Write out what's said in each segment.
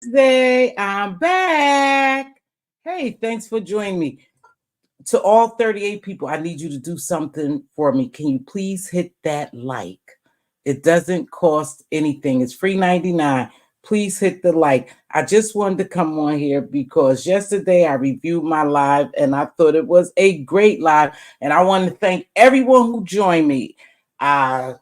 Wednesday. I'm back. Hey, thanks for joining me. To all 38 people, I need you to do something for me. Can you please hit that like? It doesn't cost anything. It's free 99. Please hit the like. I just wanted to come on here because yesterday I reviewed my live and I thought it was a great live. And I want to thank everyone who joined me. I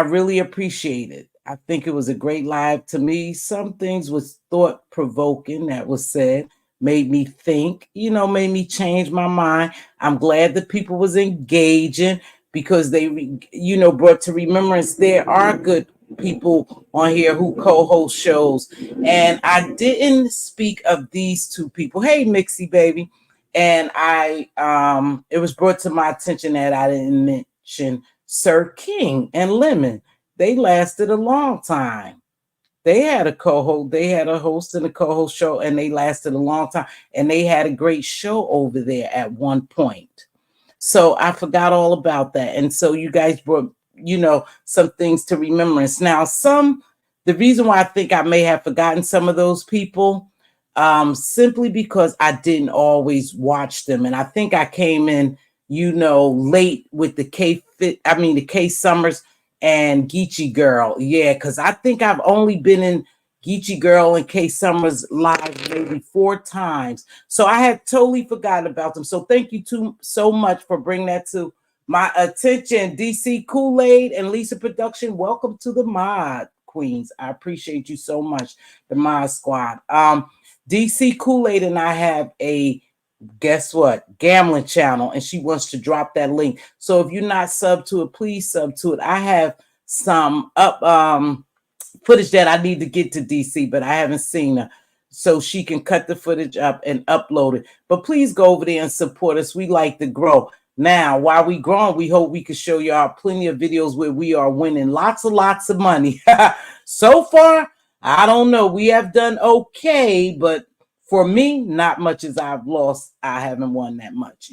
really appreciate it. I think it was a great live. To me, some things was thought provoking that was said, made me think, made me change my mind. I'm glad that people was engaging because they, brought to remembrance there are good people on here who co-host shows. And I didn't speak of these two people. Hey, Mixie baby. And it was brought to my attention that I didn't mention Sir King and Lemon. They lasted a long time. They had a co-host, they had a host and a co-host show, and they lasted a long time. And they had a great show over there at one point. So I forgot all about that. And so you guys brought, some things to remembrance. Now, the reason why I think I may have forgotten some of those people, simply because I didn't always watch them. And I think I came in, late with the the K Summers and Geechee Girl. Yeah, because I think I've only been in Geechee Girl and K Summers live maybe 4 times. So I had totally forgotten about them. So thank you so much for bringing that to my attention. DC Kool-Aid and Lisa Production, welcome to the Mod Queens. I appreciate you so much, the Mod Squad. DC Kool-Aid and I have a, guess what, gambling channel, and she wants to drop that link. So if you're not sub to it, please sub to it. I have some footage that I need to get to DC, but I haven't seen her, so she can cut the footage up and upload it. But please go over there and support us. We like to grow. Now, while we growing, we hope we can show y'all plenty of videos where we are winning lots of money. So far, I don't know. We have done okay, but for me, not much as I've lost. I haven't won that much,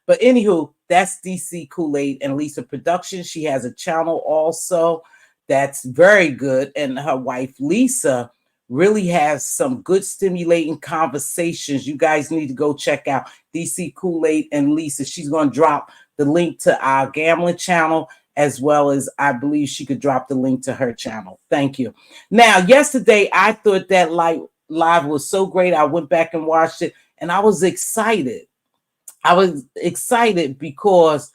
But anywho, that's DC Kool-Aid and Lisa Production. She has a channel also that's very good. And her wife, Lisa, really has some good stimulating conversations. You guys need to go check out DC Kool-Aid and Lisa. She's going to drop the link to our gambling channel, as well as I believe she could drop the link to her channel. Thank you. Now, yesterday, I thought that live was so great. I went back and watched it, and I was excited. I was excited because,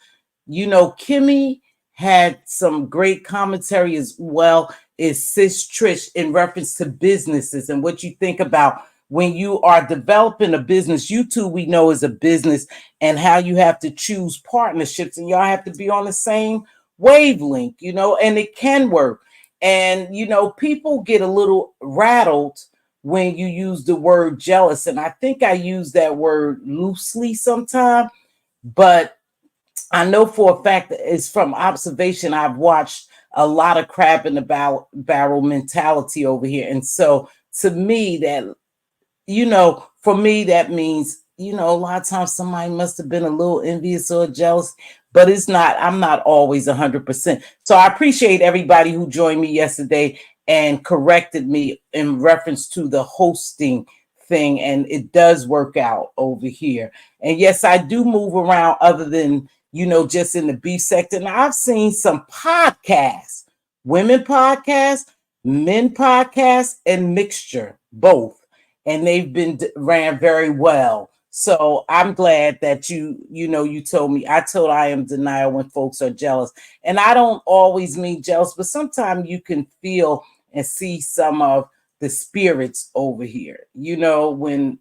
Kimmy had some great commentary as well as Sis Trish in reference to businesses and what you think about when you are developing a business. YouTube, we know, is a business, and how you have to choose partnerships, and y'all have to be on the same wavelength, and it can work. And, people get a little rattled when you use the word jealous. And I think I use that word loosely sometimes, but I know for a fact that it's from observation. I've watched a lot of crab in the barrel mentality over here. And so to me that, for me, that means, a lot of times somebody must have been a little envious or jealous, but it's not, I'm not always 100%. So I appreciate everybody who joined me yesterday and corrected me in reference to the hosting thing. And it does work out over here. And yes, I do move around other than, just in the beef sector. And I've seen some podcasts, women podcasts, men podcasts, and mixture, both. And they've been ran very well. So I'm glad that you told me. I told I am denial when folks are jealous. And I don't always mean jealous, but sometimes you can feel and see some of the spirits over here. When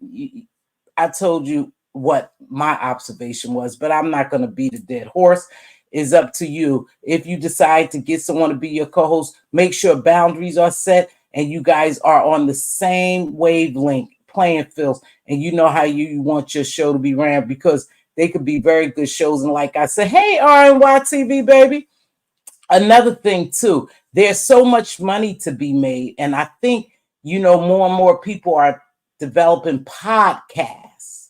I told you what my observation was, but I'm not going to beat a dead horse. It's up to you. If you decide to get someone to be your co-host, make sure boundaries are set and you guys are on the same wavelength, playing fields, and you know how you want your show to be ran, because they could be very good shows. And like I said, hey, RNY TV, baby. Another thing too, there's so much money to be made. And I think, more and more people are developing podcasts.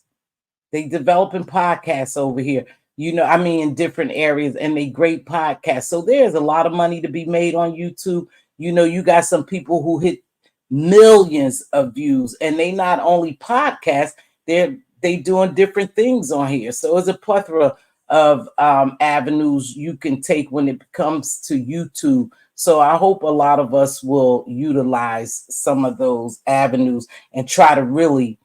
They developing podcasts over here, in different areas, and they great podcasts. So there's a lot of money to be made on YouTube. You got some people who hit millions of views, and they not only podcast, they doing different things on here. So it's a plethora of avenues you can take when it comes to YouTube. So I hope a lot of us will utilize some of those avenues and try to really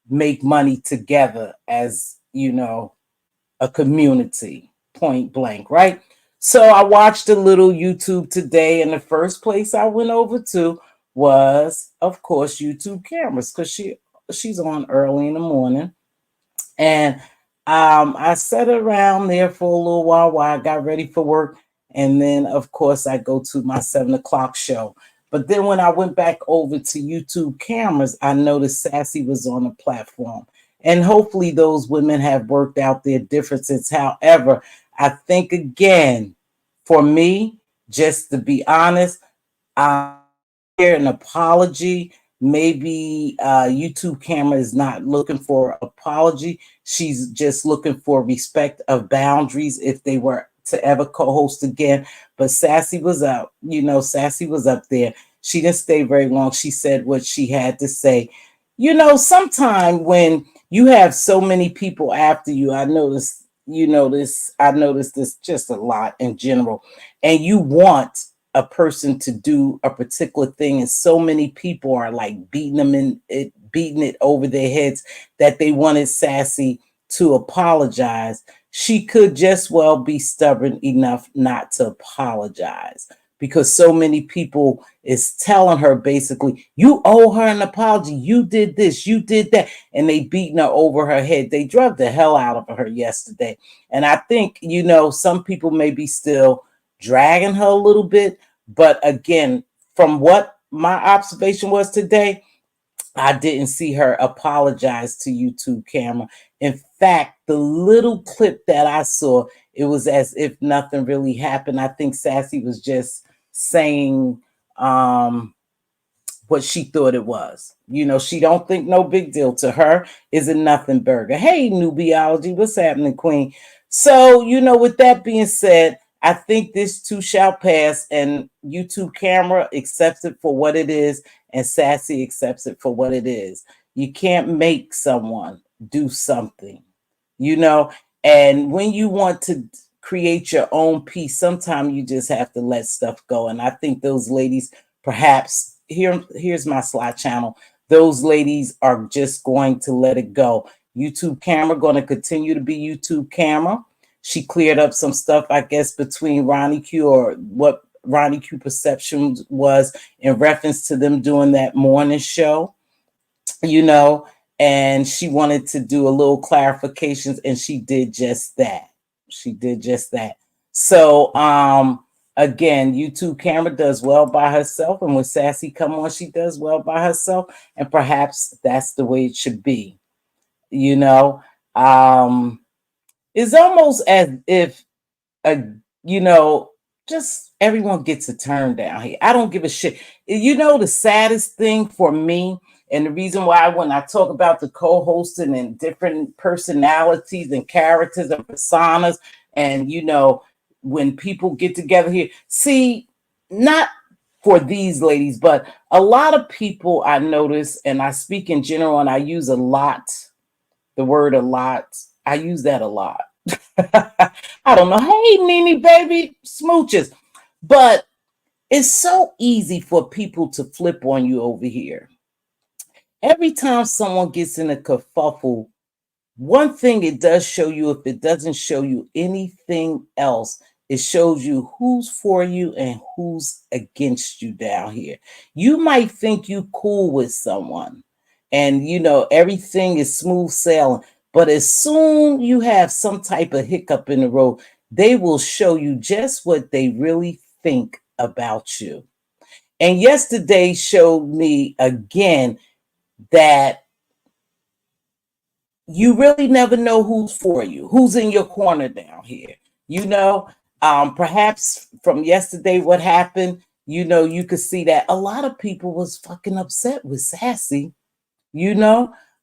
make money together as, a community, point blank, right? So I watched a little YouTube today, and the first place I went over to was, of course, YouTube cameras, because she's on early in the morning. And I sat around there for a little while I got ready for work. And then, of course, I go to my 7 o'clock show. But then when I went back over to YouTube cameras, I noticed Sassy was on the platform. And hopefully those women have worked out their differences. However, I think, again, for me, just to be honest, an apology. Maybe YouTube camera is not looking for apology. She's just looking for respect of boundaries if they were to ever co-host again. But Sassy was up, Sassy was up there. She didn't stay very long. She said what she had to say. Sometime when you have so many people after you, I noticed this just a lot in general, and you want a person to do a particular thing, and so many people are like beating it over their heads that they wanted Sassy to apologize. She could just well be stubborn enough not to apologize, because so many people is telling her basically, you owe her an apology, you did this, you did that, and they beating her over her head. They drugged the hell out of her yesterday. And I think, some people may be still dragging her a little bit. But again, from what my observation was today, I didn't see her apologize to YouTube camera. In fact, the little clip that I saw, it was as if nothing really happened. I think Sassy was just saying what she thought it was. She don't think no big deal. To her is a nothing burger. Hey, Nubiology, what's happening, Queen? So, with that being said, I think this too shall pass, and YouTube camera accepts it for what it is, and Sassy accepts it for what it is. You can't make someone do something, and when you want to create your own piece, sometimes you just have to let stuff go. And I think those ladies, perhaps, here's my slide channel, those ladies are just going to let it go. YouTube camera going to continue to be YouTube camera. She cleared up some stuff, I guess, between Ronnie Q, or what Ronnie Q perception was in reference to them doing that morning show, and she wanted to do a little clarifications, and she did just that. So, again, YouTube camera does well by herself, and when Sassy come on, she does well by herself, and perhaps that's the way it should be. It's almost as if just everyone gets a turn down here. I don't give a shit. The saddest thing for me, and the reason why when I talk about the co-hosting and different personalities and characters and personas, and when people get together here, see, not for these ladies, but a lot of people I notice, and I speak in general, and I use the word a lot. I use that a lot. I don't know. Hey, Nene, baby, smooches. But it's so easy for people to flip on you over here. Every time someone gets in a kerfuffle, one thing it does show you, if it doesn't show you anything else, it shows you who's for you and who's against you down here. You might think you cool with someone and everything is smooth sailing, but as soon you have some type of hiccup in the road, they will show you just what they really think about you. And yesterday showed me again that you really never know who's for you, who's in your corner down here. Perhaps from yesterday, what happened, you could see that a lot of people was fucking upset with Sassy.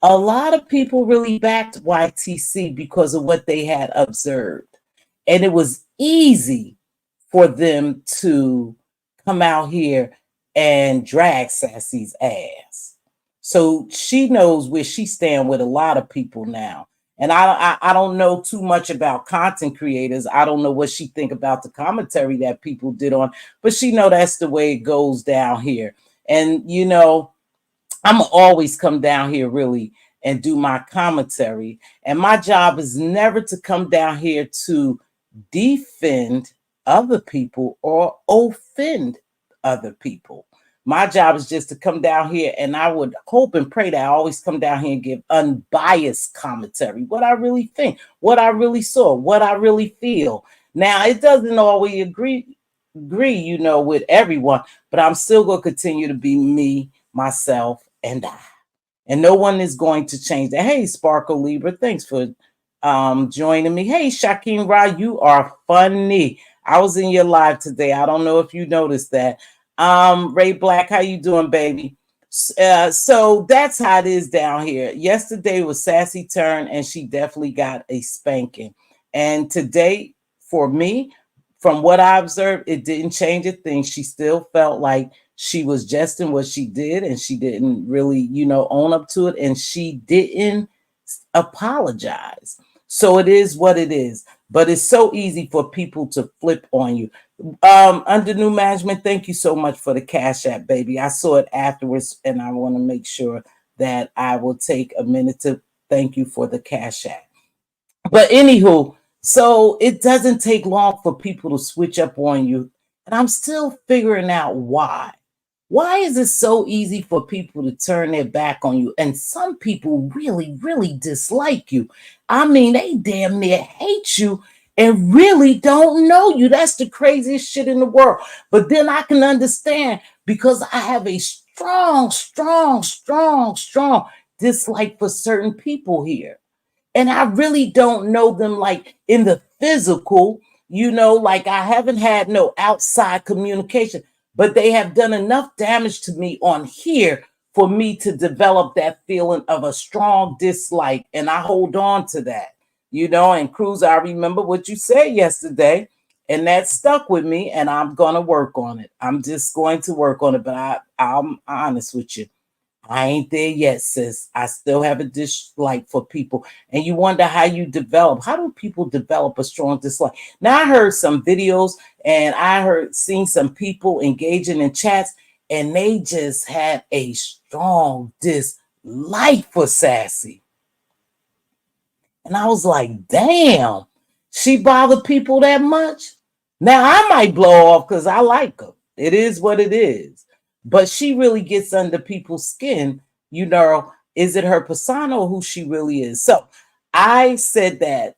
A lot of people really backed YTC because of what they had observed. And it was easy for them to come out here and drag Sassy's ass. So she knows where she stand with a lot of people now. And I don't know too much about content creators. I don't know what she think about the commentary that people did on, but she know that's the way it goes down here. And you know, I'm always come down here really and do my commentary. And my job is never to come down here to defend other people or offend other people. My job is just to come down here, and I would hope and pray that I always come down here and give unbiased commentary, what I really think, what I really saw, what I really feel. Now, it doesn't always agree, you know, with everyone, but I'm still going to continue to be me, myself, and I. And no one is going to change that. Hey, Sparkle Libra, thanks for joining me. Hey, Shaquem Ra, you are funny. I was in your live today. I don't know if you noticed that. Ray Black, how you doing, baby? So that's how it is down here. Yesterday was Sassy turn, and she definitely got a spanking. And today, for me, from what I observed, it didn't change a thing. She still felt like she was just in what she did, and she didn't really, you know, own up to it, and she didn't apologize. So it is what it is. But it's so easy for people to flip on you. Under new management, thank you so much for the Cash App, baby. I saw it afterwards, and I want to make sure that I will take a minute to thank you for the Cash App. But anywho, so it doesn't take long for people to switch up on you. And I'm still figuring out why. Why is it so easy for people to turn their back on you? And some people really, really dislike you. I mean, they damn near hate you and really don't know you. That's the craziest shit in the world. But then I can understand, because I have a strong dislike for certain people here. And I really don't know them like in the physical, you know, like I haven't had no outside communication, but they have done enough damage to me on here for me to develop that feeling of a strong dislike. And I hold on to that, you know. And Cruz, I remember what you said yesterday, and that stuck with me, and I'm going to work on it. I'm just going to work on it. But I'm honest with you. I ain't there yet, sis. I still have a dislike for people. And you wonder how you develop. How do people develop a strong dislike? Now, I heard some videos, and seen some people engaging in chats, and they just had a strong dislike for Sassy. And I was like, damn, she bothered people that much? Now, I might blow off because I like her. It is what it is. But she really gets under people's skin, you know. Is it her persona or who she really is? So I said that,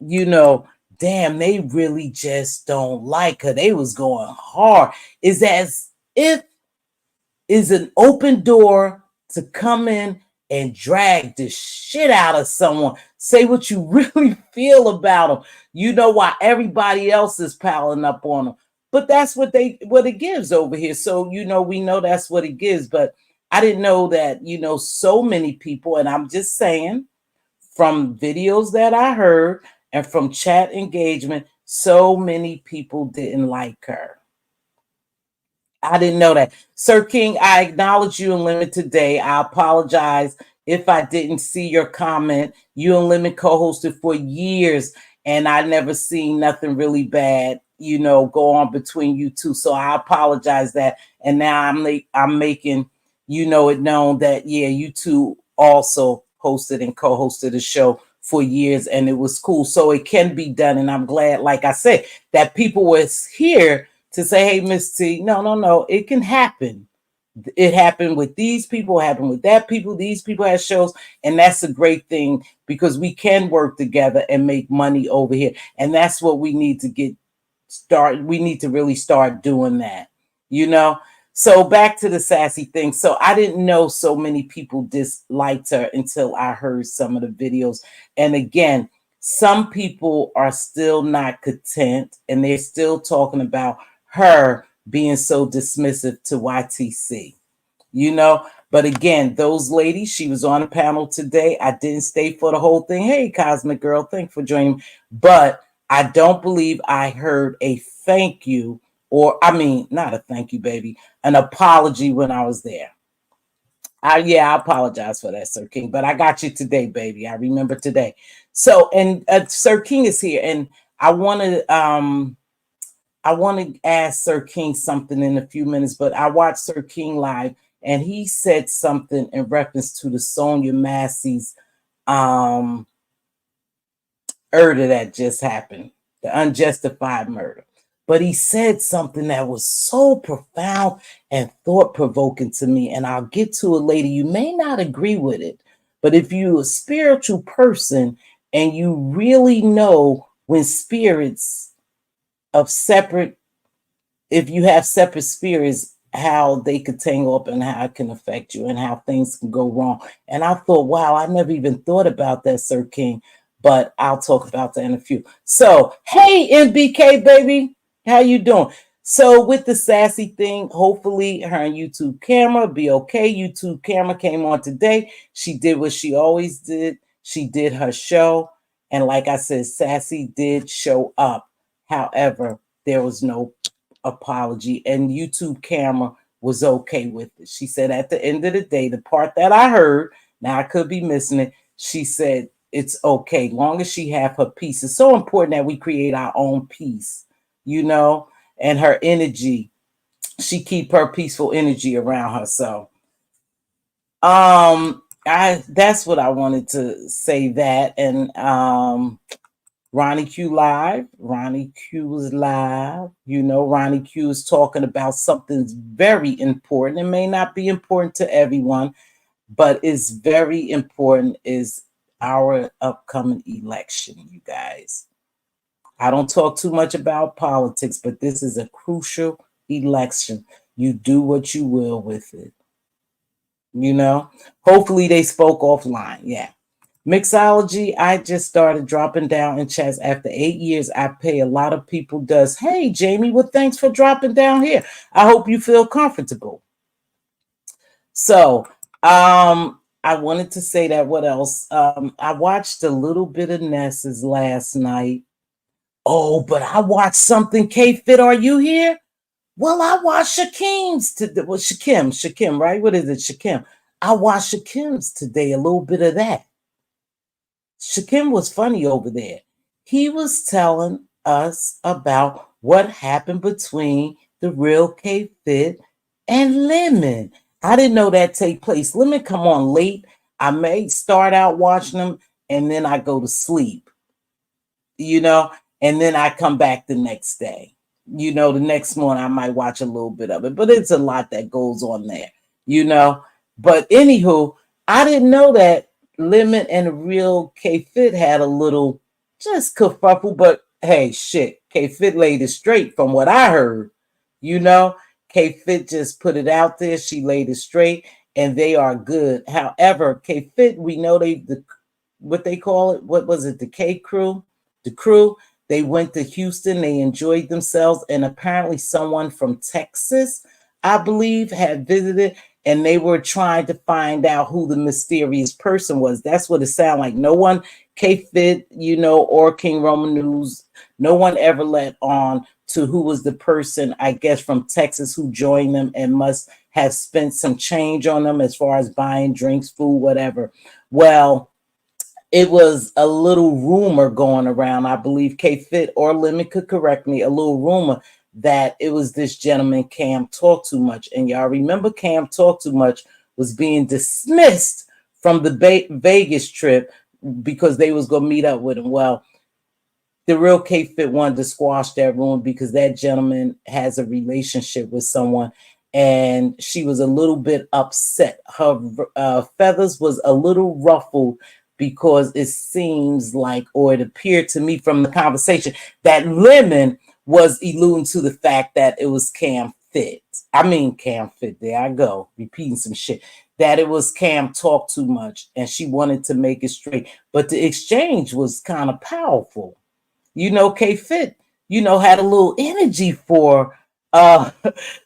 you know, damn, they really just don't like her. They was going hard. It's as if is an open door to come in and drag the shit out of someone. Say what you really feel about them. You know, why everybody else is piling up on them. But that's what it gives over here. So, you know, we know that's what it gives. But I didn't know that, you know, so many people, and I'm just saying, from videos that I heard and from chat engagement, so many people didn't like her. I didn't know that. Sir King, I acknowledge you and Limit today. I apologize if I didn't see your comment. You and Limit co-hosted for years, and I never seen nothing really bad, you know, go on between you two. So I apologize that. And now I'm making, you know, it known that, yeah, you two also hosted and co-hosted a show for years, and it was cool. So it can be done. And I'm glad, like I said, that people was here to say, hey, Miss T, no, it can happen. It happened with these people, happened with that people. These people have shows, and that's a great thing, because we can work together and make money over here. And that's what we need to get started. We need to really start doing that, you know? So back to the Sassy thing. So I didn't know so many people disliked her until I heard some of the videos. And again, some people are still not content, and they're still talking about her being so dismissive to YTC, you know. But again, those ladies, she was on a panel today. I didn't stay for the whole thing. Hey, Cosmic Girl, thanks for joining me. But I don't believe I heard a thank you or I mean, not a thank you, baby, an apology when I was there. I apologize for that, Sir King, but I got you today, baby. I remember today. So, and Sir King is here, and I want to ask Sir King something in a few minutes, but I watched Sir King live, and he said something in reference to the Sonia Massey's um murder that just happened, the unjustified murder. But he said something that was so profound and thought provoking to me. And I'll get to it later. You may not agree with it, but if you're a spiritual person and you really know when spirits of separate, if you have separate spirits, how they could tangle up and how it can affect you and how things can go wrong. And I thought, wow, I never even thought about that, Sir King, but I'll talk about that in a few. So, hey, MBK, baby, how you doing? So with the sassy thing, hopefully her YouTube camera be okay. YouTube camera came on today. She did what she always did. She did her show. And like I said, Sassy did show up. However, there was no apology, and YouTube camera was okay with it. She said at the end of the day, the part that I heard, now I could be missing it, she said it's okay long as she have her peace. It's so important that we create our own peace, you know, and her energy, she keep her peaceful energy around her. So that's what I wanted to say. That, and Ronnie Q live. Ronnie Q is live. You know, Ronnie Q is talking about something very important. It may not be important to everyone, but it's very important, is our upcoming election, you guys. I don't talk too much about politics, but this is a crucial election. You do what you will with it. You know, hopefully they spoke offline. Yeah. Mixology, I just started dropping down in chats after 8 years. I pay a lot of people does. Hey, Jamie, well, thanks for dropping down here. I hope you feel comfortable. So, I wanted to say that. What else? I watched a little bit of Ness's last night. Oh, but I watched something. K-Fit, are you here? Well, I watched Shakim's today. Well, Shakim, right? What is it, Shakim? I watched Shakim's today, a little bit of that. Shakim was funny over there. He was telling us about what happened between the real K-Fit and Lemon. I didn't know that take place. Lemon come on late. I may start out watching them and then I go to sleep, you know, and then I come back the next day. You know, the next morning I might watch a little bit of it, but it's a lot that goes on there, you know. But anywho, I didn't know that Lemon and real K-Fit had a little just kerfuffle, but hey, shit, K-Fit laid it straight from what I heard, you know. K-Fit just put it out there. She laid it straight, and they are good. However, K-Fit, we know what they call it. What was it? The K crew, the crew. They went to Houston. They enjoyed themselves, and apparently, someone from Texas, I believe, had visited, and they were trying to find out who the mysterious person was. That's what it sounded like. No one, K-Fit, you know, or King Roman News, no one ever let on to who was the person, I guess, from Texas who joined them and must have spent some change on them as far as buying drinks, food, whatever. Well, it was a little rumor going around. I believe K-Fit or Lemon could correct me. A little rumor that it was this gentleman, Cam Talk Too Much. And y'all remember Cam Talk Too Much was being dismissed from the Vegas trip because they was going to meet up with him. Well, the real K-Fit wanted to squash that rumor because that gentleman has a relationship with someone, and she was a little bit upset. Her feathers was a little ruffled because it seems like, or it appeared to me from the conversation, that Lemon was alluding to the fact that it was Cam Fit. I mean, Cam Fit, there I go, repeating some shit. That it was Cam Talk Too Much, and she wanted to make it straight. But the exchange was kind of powerful. You know, K-Fit, you know, had a little energy for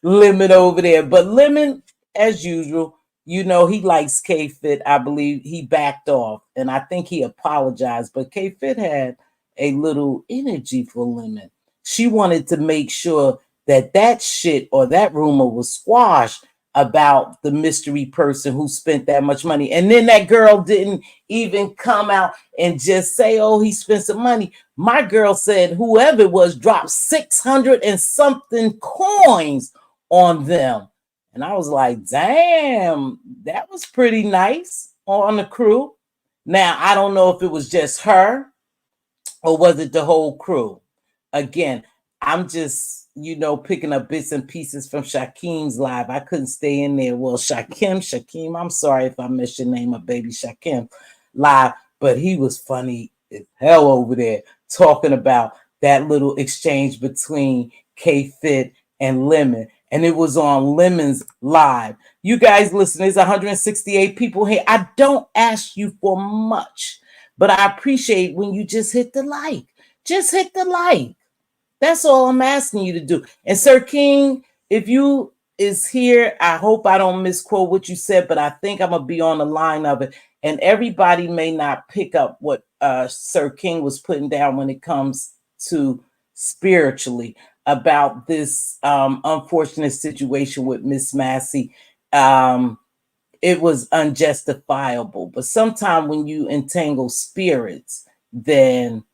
Lemon over there. But Lemon, as usual, you know, he likes K-Fit. I believe he backed off, and I think he apologized. But K-Fit had a little energy for Lemon. She wanted to make sure that shit or that rumor was squashed about the mystery person who spent that much money. And then that girl didn't even come out and just say, oh, he spent some money. My girl said whoever it was dropped 600 and something coins on them. And I was like, damn, that was pretty nice on the crew. Now, I don't know if it was just her or was it the whole crew. Again, I'm just, picking up bits and pieces from Shakim's live. I couldn't stay in there. Well, Shakim, I'm sorry if I messed your name up, baby Shakim live, but he was funny as hell over there talking about that little exchange between K-Fit and Lemon. And it was on Lemon's live. You guys listen, there's 168 people here. I don't ask you for much, but I appreciate when you just hit the like. Just hit the like. That's all I'm asking you to do. And Sir King, if you is here, I hope I don't misquote what you said, but I think I'm going to be on the line of it. And everybody may not pick up what Sir King was putting down when it comes to spiritually about this unfortunate situation with Miss Massey. It was unjustifiable. But sometimes when you entangle spirits, then,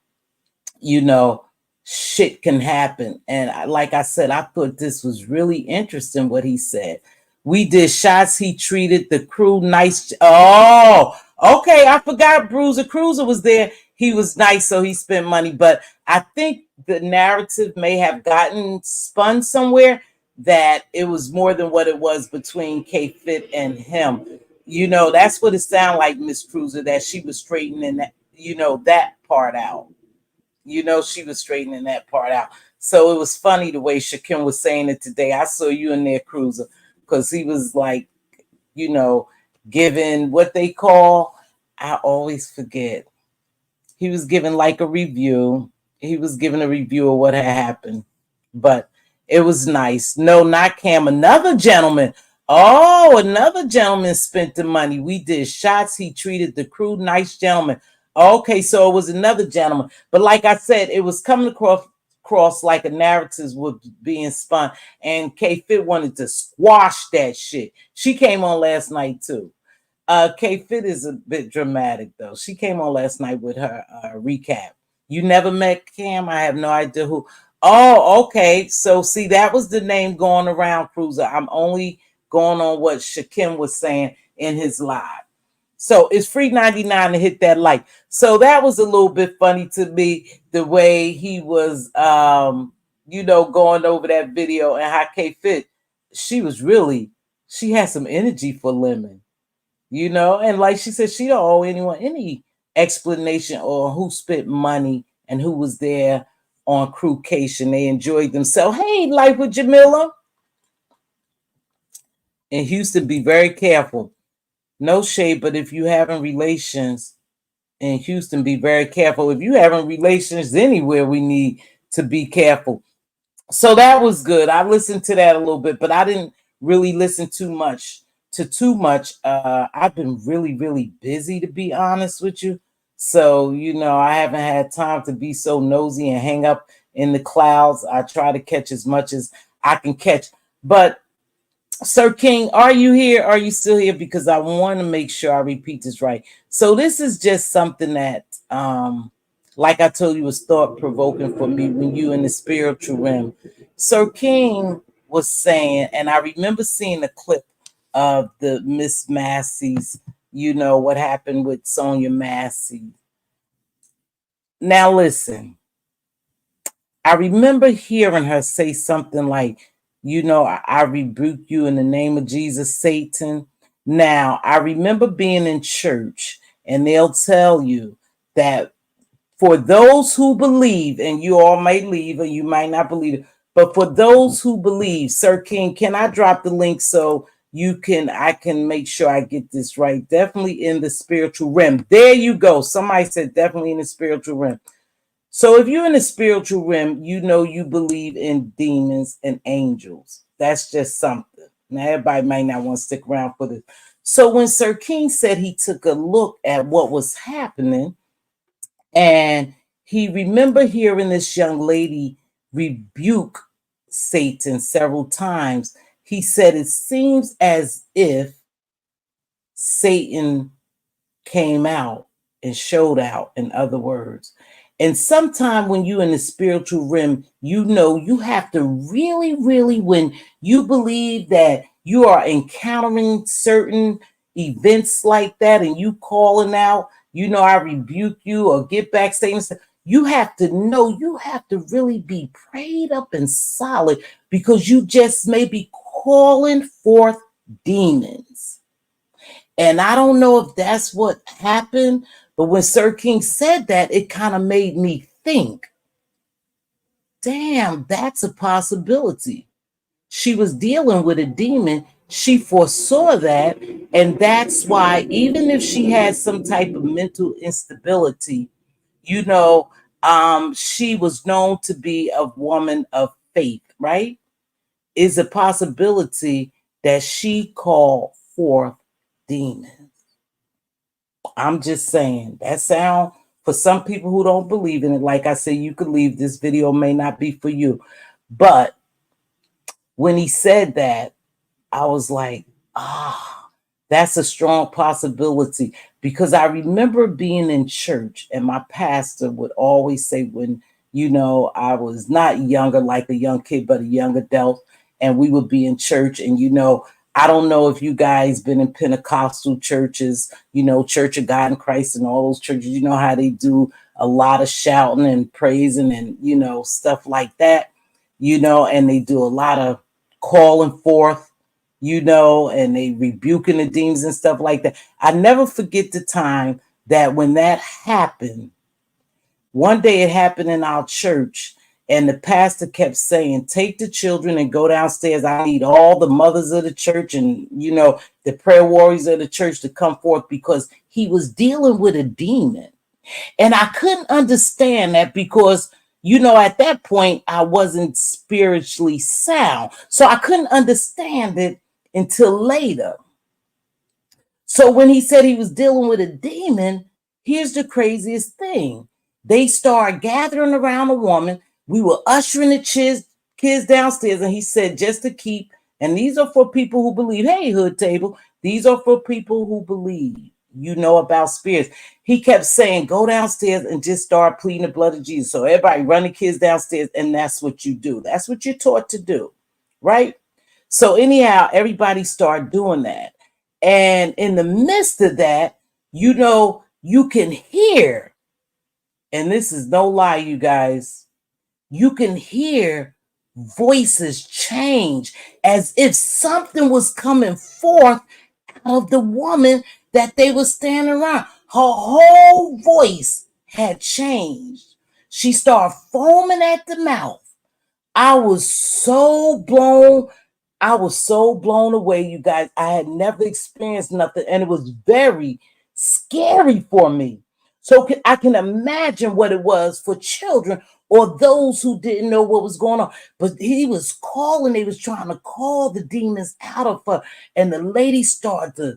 shit can happen. And like I said, I thought this was really interesting what he said. We did shots. He treated the crew nice. Oh, okay. I forgot Bruiser Cruiser was there. He was nice, so he spent money. But I think the narrative may have gotten spun somewhere that it was more than what it was between K-Fit and him. That's what it sounded like, Miss Cruiser, that she was straightening that, that part out. She was straightening that part out. So it was funny the way Shakim was saying it today. I saw you in there, Cruiser, because he was like, giving what they call, I always forget. He was giving like a review. He was giving a review of what had happened. But it was nice. No, not Cam. Another gentleman. Oh, another gentleman spent the money. We did shots. He treated the crew. Nice gentleman. Okay, so it was another gentleman. But like I said, it was coming across like a narrative was being spun. And K-Fit wanted to squash that shit. She came on last night too. K-Fit is a bit dramatic though. She came on last night with her recap. You never met Cam? I have no idea who. Oh, okay. So see, that was the name going around, Cruiser. I'm only going on what Shakim was saying in his live. So it's free 99 to hit that like. So that was a little bit funny to me, the way he was, going over that video and how K-Fit, she had some energy for Lemon, and like she said, she don't owe anyone any explanation or who spent money and who was there on crewcation. They enjoyed themselves. Hey, Life with Jamila. In Houston, be very careful. No shade, but if you having relations in Houston, be very careful. If you having relations anywhere, we need to be careful. So that was good. I listened to that a little bit, but I didn't really listen too much. I've been really, really busy, to be honest with you. So, I haven't had time to be so nosy and hang up in the clouds. I try to catch as much as I can catch. But Sir King, are you here? Are you still here? Because I want to make sure I repeat this right. So this is just something that, like I told you, was thought-provoking for me when you in the spiritual realm. Sir King was saying, and I remember seeing a clip of the Miss Massey's, what happened with Sonia Massey. Now listen, I remember hearing her say something like, I rebuke you in the name of Jesus, Satan. Now, I remember being in church and they'll tell you that for those who believe, and you all may leave or you might not believe it, but for those who believe, Sir King, can I drop the link so I can make sure I get this right? Definitely in the spiritual realm. There you go. Somebody said definitely in the spiritual realm. So if you're in the spiritual realm, you believe in demons and angels. That's just something. Now, everybody might not want to stick around for this. So when Sir King said he took a look at what was happening, and he remembered hearing this young lady rebuke Satan several times. He said, it seems as if Satan came out and showed out, in other words. And sometime when you're in the spiritual realm, you know you have to really, really, when you believe that you are encountering certain events like that and you calling out, I rebuke you or get back statements. You have to know, you have to really be prayed up and solid, because you just may be calling forth demons. And I don't know if that's what happened, but when Sir King said that, it kind of made me think, damn, that's a possibility. She was dealing with a demon. She foresaw that. And that's why, even if she had some type of mental instability, she was known to be a woman of faith, right? Is a possibility that she called forth demons. I'm just saying that sound, for some people who don't believe in it, like I said, you could leave. This video may not be for you. But when he said that, I was like, that's a strong possibility, because I remember being in church and my pastor would always say, when, I was not younger, like a young kid, but a young adult, and we would be in church, and, I don't know if you guys been in Pentecostal churches, Church of God in Christ and all those churches, you know how they do a lot of shouting and praising and, stuff like that, and they do a lot of calling forth, and they rebuking the demons and stuff like that. I never forget the time that when that happened, one day it happened in our church, and the pastor kept saying, take the children and go downstairs. I need all the mothers of the church and, the prayer warriors of the church to come forth, because he was dealing with a demon. And I couldn't understand that, because, at that point, I wasn't spiritually sound. So I couldn't understand it until later. So when he said he was dealing with a demon, here's the craziest thing. They started gathering around a woman. We were ushering the kids downstairs, and he said, just to keep, and these are for people who believe, hey, hood table, these are for people who believe, about spirits. He kept saying, go downstairs and just start pleading the blood of Jesus. So everybody run the kids downstairs, and that's what you do. That's what you're taught to do, right? So anyhow, everybody started doing that. And in the midst of that, you can hear, and this is no lie, you guys, you can hear voices change, as if something was coming forth out of the woman that they were standing around. Her whole voice had changed. She started foaming at the mouth. I was so blown away, you guys. I had never experienced nothing, and it was very scary for me. So I can imagine what it was for children or those who didn't know what was going on. But he was calling, they was trying to call the demons out of her. And the lady started to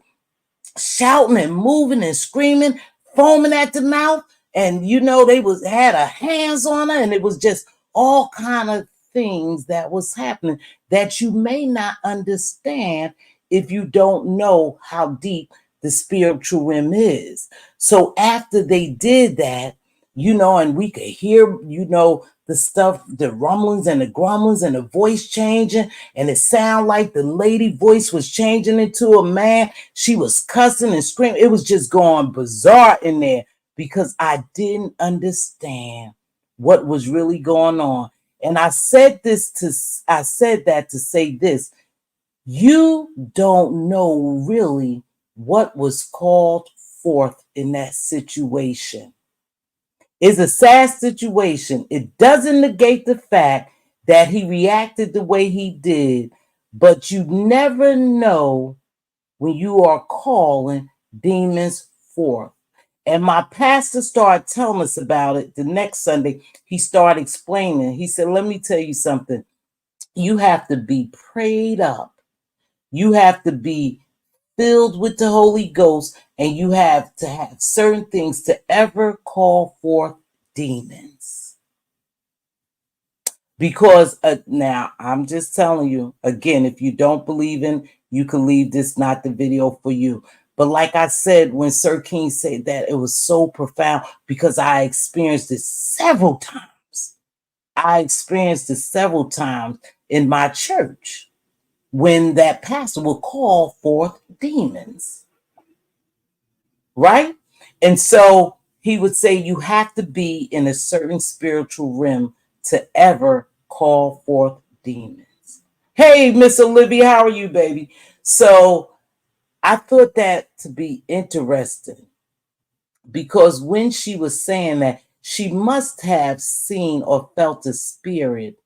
shouting and moving and screaming, foaming at the mouth. And they had her hands on her, and it was just all kind of things that was happening that you may not understand if you don't know how deep the spiritual realm is. So after they did that, and we could hear, the stuff, the rumblings and the grumblings and the voice changing, and it sounded like the lady voice was changing into a man. She was cussing and screaming. It was just going bizarre in there, because I didn't understand what was really going on. And I said that to say this: you don't know really what was called forth in that situation. It's a sad situation. It doesn't negate the fact that he reacted the way he did, but you never know when you are calling demons forth. And my pastor started telling us about it the next Sunday. He started explaining. He said, let me tell you something. You have to be prayed up. You have to be filled with the Holy Ghost, and you have to have certain things to ever call forth demons. Because now I'm just telling you again, if you don't believe in, you can leave this not the video for you. But like I said, when Sir King said that, it was so profound because I experienced it several times. I experienced it several times in my church when that pastor would call forth demons, right? And so he would say, you have to be in a certain spiritual realm to ever call forth demons. Hey, Miss Olivia, how are you, baby? So I thought that to be interesting because when she was saying that, she must have seen or felt a spirit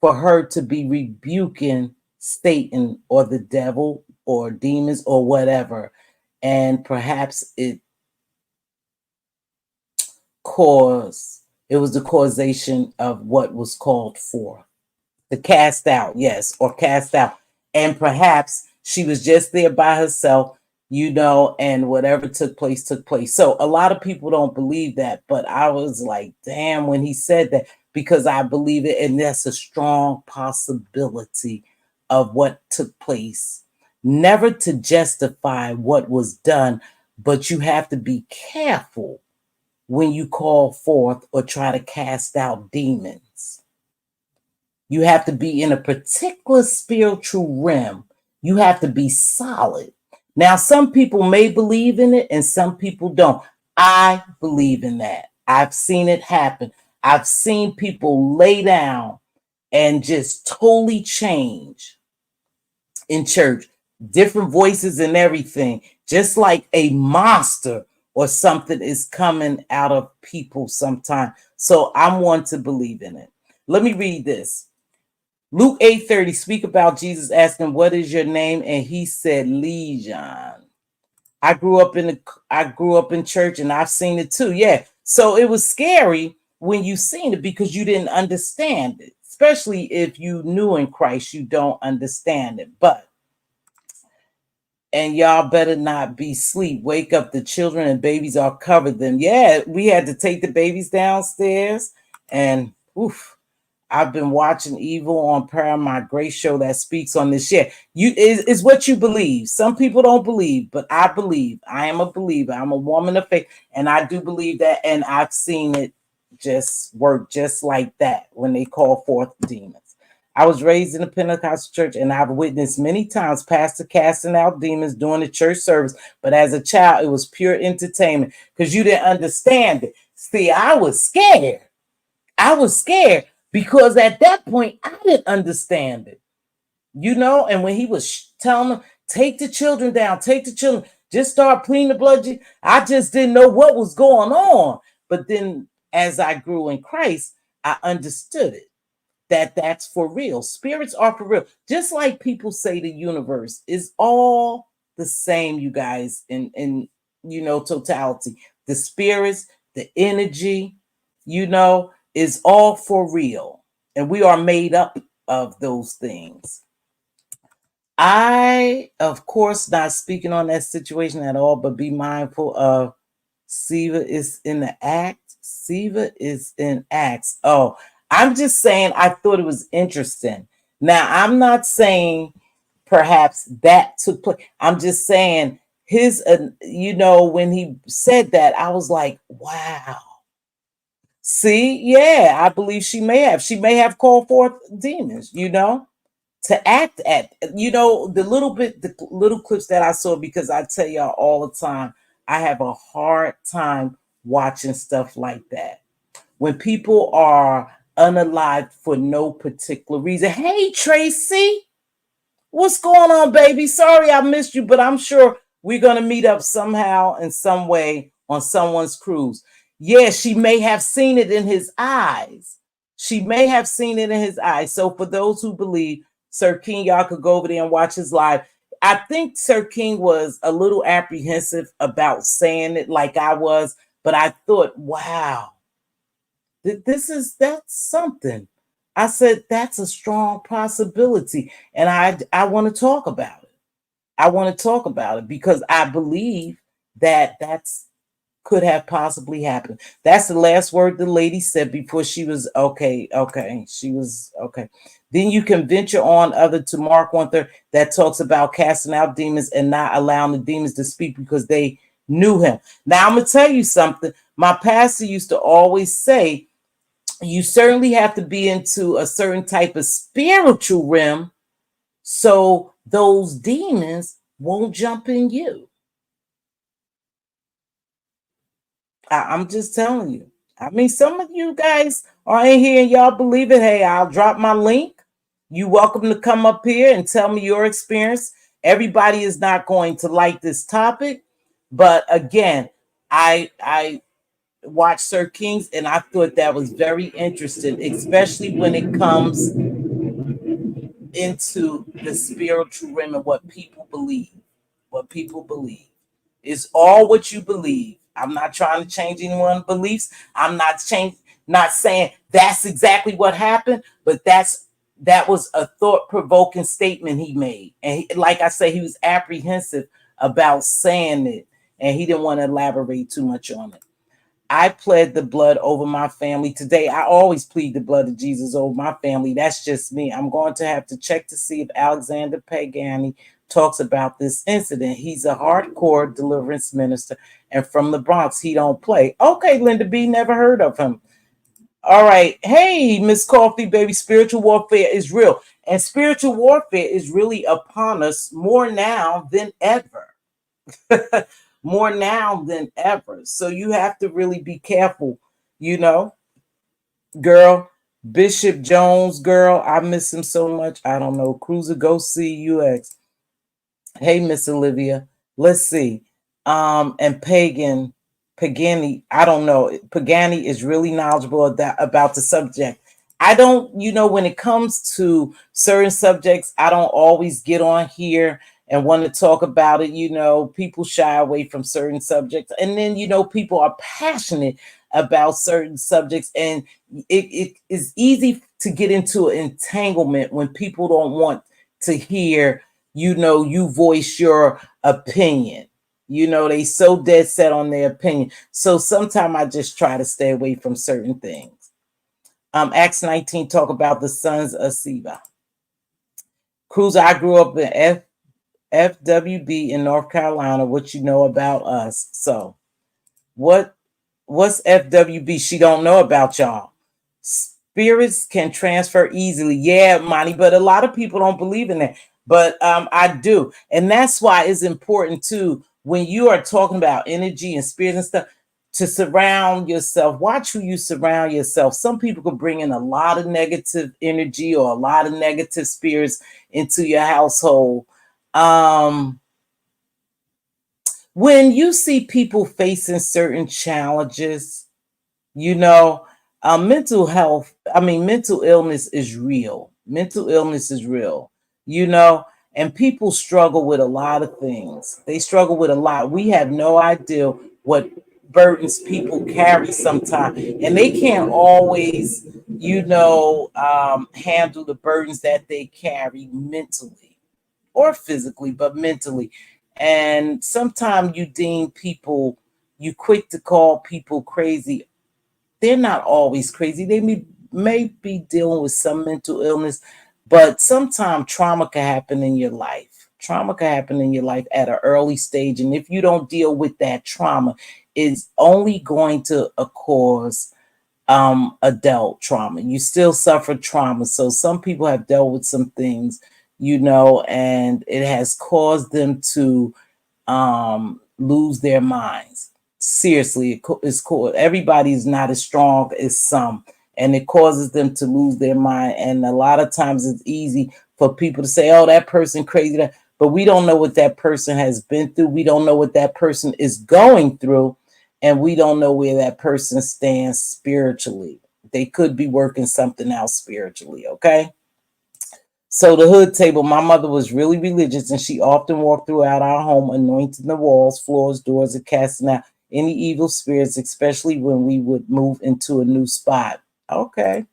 for her to be rebuking Satan or the devil or demons or whatever. And perhaps it was the causation of what was called for. The cast out, yes, or cast out. And perhaps she was just there by herself, and whatever took place, took place. So a lot of people don't believe that, but I was like, damn, when he said that, because I believe it, and that's a strong possibility of what took place. Never to justify what was done, but you have to be careful when you call forth or try to cast out demons. You have to be in a particular spiritual realm. You have to be solid. Now, some people may believe in it and some people don't. I believe in that. I've seen it happen. I've seen people lay down and just totally change in church, different voices and everything, just like a monster or something is coming out of people sometime. So I'm one to believe in it. Let me read this. Luke 8:30, speak about Jesus asking, what is your name? And he said, Legion. I grew up in church and I've seen it too. Yeah. So it was scary when you seen it because you didn't understand it. Especially if you knew in Christ, you don't understand it. And y'all better not be asleep. Wake up, the children and babies are covered them. Yeah, we had to take the babies downstairs and oof. I've been watching Evil on Paramount, great show that speaks on this. Yeah, is what you believe. Some people don't believe, but I believe. I am a believer. I'm a woman of faith, and I do believe that. And I've seen it just work just like that when they call forth demons. I was raised in a Pentecostal church, and I've witnessed many times pastor casting out demons during the church service. But as a child, it was pure entertainment because you didn't understand it. See, I was scared. I was scared because at that point I didn't understand it, and when he was telling them, take the children down, take the children, just start pleading the blood, I just didn't know what was going on. But then as I grew in Christ, I understood it, that's for real. Spirits are for real. Just like people say the universe is all the same, you guys, in totality. The spirits, the energy, is all for real. And we are made up of those things. I, of course, not speaking on that situation at all, but be mindful of Siva is in the act. Siva is in acts. Oh, I'm just saying I thought it was interesting. Now, I'm not saying perhaps that took place. I'm just saying when he said that, I was like, wow. See, yeah, I believe she may have called forth demons, to act at, the little clips that I saw, because I tell y'all all the time, I have a hard time watching stuff like that. When people are unalived for no particular reason. Hey, Tracy, what's going on, baby? Sorry I missed you, but I'm sure we're going to meet up somehow in some way on someone's cruise. Yeah, she may have seen it in his eyes. She may have seen it in his eyes. So for those who believe, Sir King, y'all could go over there and watch his live. I think Sir King was a little apprehensive about saying it like I was, but I thought, wow, that's something. I said, that's a strong possibility. And I want to talk about it. I want to talk about it because I believe that that's could have possibly happened. That's the last word the lady said before she was okay. Okay. She was okay. Then you can venture on other to Mark 1:3 that talks about casting out demons and not allowing the demons to speak because they knew him. Now I'm gonna tell you something. My pastor used to always say, you certainly have to be into a certain type of spiritual realm so those demons won't jump in you. I'm just telling you. I mean, some of you guys are in here and y'all believe it. Hey, I'll drop my link. You welcome to come up here and tell me your experience. Everybody is not going to like this topic, but again, I watched Sir Kings and I thought that was very interesting, especially when it comes into the spiritual realm and what people believe. What people believe. It's all what you believe. I'm not trying to change anyone's beliefs. I'm not saying that's exactly what happened, but that was a thought-provoking statement he made. And like I say, he was apprehensive about saying it, and he didn't want to elaborate too much on it. I pled the blood over my family today. I always plead the blood of Jesus over my family. That's just me. I'm going to have to check to see if Alexander Pagani talks about this incident. He's a hardcore deliverance minister and from the Bronx. He don't play. Okay, Linda B, never heard of him. All right. Hey, Miss Coffee, baby, spiritual warfare is real. And spiritual warfare is really upon us more now than ever. More now than ever. So you have to really be careful, you know, girl. Bishop Jones, girl, I miss him so much. I don't know. Cruiser, go see UX. Hey, Miss Olivia. Let's see. And Pagani, I don't know. Pagani is really knowledgeable about the subject. I don't, when it comes to certain subjects, I don't always get on here and want to talk about it. People shy away from certain subjects. And then, people are passionate about certain subjects. And it is easy to get into an entanglement when people don't want to hear, you voice your opinion. They so dead set on their opinion. So sometimes I just try to stay away from certain things. Acts 19 talk about the sons of Sceva. Cruiser, I grew up in FWB in North Carolina. What you know about us? So, what's FWB? She don't know about y'all. Spirits can transfer easily. Yeah, Monty, but a lot of people don't believe in that. But I do, and that's why it's important too when you are talking about energy and spirits and stuff, to surround yourself. Watch who you surround yourself. Some people can bring in a lot of negative energy or a lot of negative spirits into your household. When you see people facing certain challenges, mental illness is real. Mental illness is real, and people struggle with a lot of things. They struggle with a lot. We have no idea what burdens people carry sometimes, and they can't always, handle the burdens that they carry mentally or physically, but mentally. And sometimes you quick to call people crazy. They're not always crazy. They may be dealing with some mental illness, but sometimes trauma can happen in your life. Trauma can happen in your life at an early stage. And if you don't deal with that trauma, it's only going to cause adult trauma. You still suffer trauma. So some people have dealt with some things, and it has caused them to lose their minds. Seriously, it's cool. Everybody's not as strong as some, and it causes them to lose their mind. And a lot of times it's easy for people to say, oh, that person crazy, but we don't know what that person has been through. We don't know what that person is going through, and we don't know where that person stands spiritually. They could be working something out spiritually, okay? So the hood table, my mother was really religious, and she often walked throughout our home, anointing the walls, floors, doors, and casting out any evil spirits, especially when we would move into a new spot. Okay.